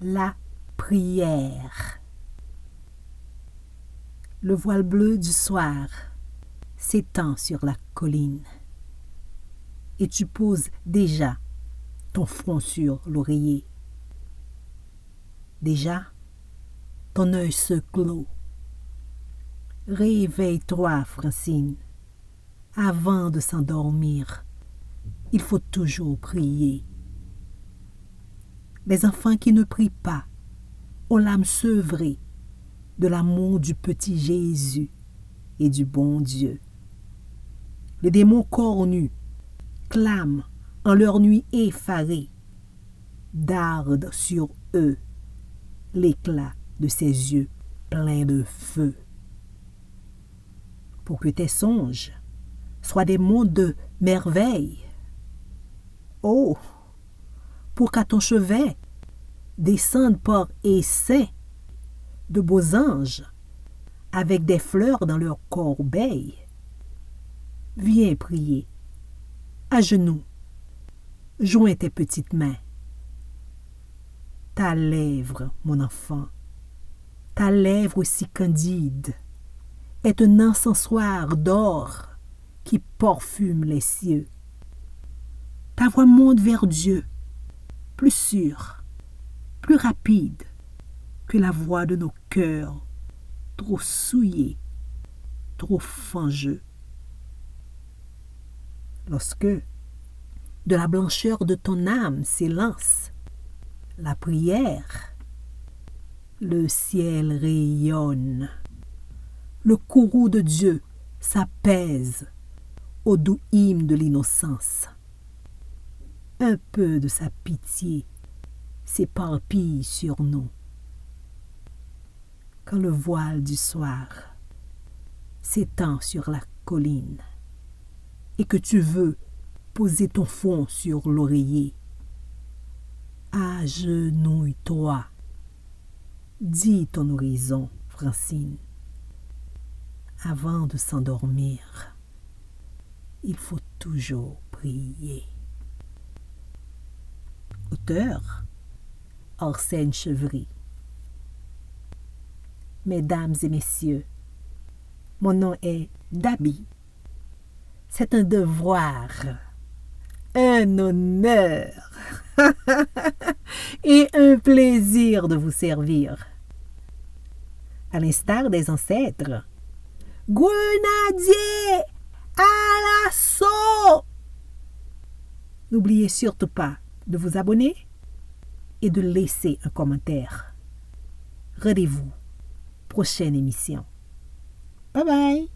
la prière. Le voile bleu du soir s'étend sur la colline et tu poses déjà ton front sur l'oreiller. Déjà, ton œil se clôt. Réveille-toi, Francine. Avant de s'endormir, il faut toujours prier. Les enfants qui ne prient pas ont l'âme sevrée de l'amour du petit Jésus et du bon Dieu. Les démons cornus clament en leur nuit effarée, dardent sur eux l'éclat de ses yeux pleins de feu. Pour que tes songes soient des mondes de merveilles. Oh, pour qu'à ton chevet descendent par essai de beaux anges avec des fleurs dans leurs corbeilles. Viens prier, à genoux, joins tes petites mains. Ta lèvre, mon enfant, ta lèvre aussi candide, est un encensoir d'or qui parfume les cieux. Ta voix monte vers Dieu, plus sûre, plus rapide que la voix de nos cœurs, trop souillés, trop fangeux. Lorsque, de la blancheur de ton âme s'élance la prière, le ciel rayonne. Le courroux de Dieu s'apaise au doux hymne de l'innocence. Un peu de sa pitié s'éparpille sur nous. Quand le voile du soir s'étend sur la colline et que tu veux poser ton front sur l'oreiller, agenouille-toi. Dis ton horizon, Francine. Avant de s'endormir, il faut toujours prier. Auteur, Arsène Chevry. Mesdames et messieurs, mon nom est Dabi. C'est un devoir, un honneur et un plaisir de vous servir. À l'instar des ancêtres, grenadier à l'assaut! N'oubliez surtout pas de vous abonner et de laisser un commentaire. Rendez-vous, prochaine émission. Bye bye!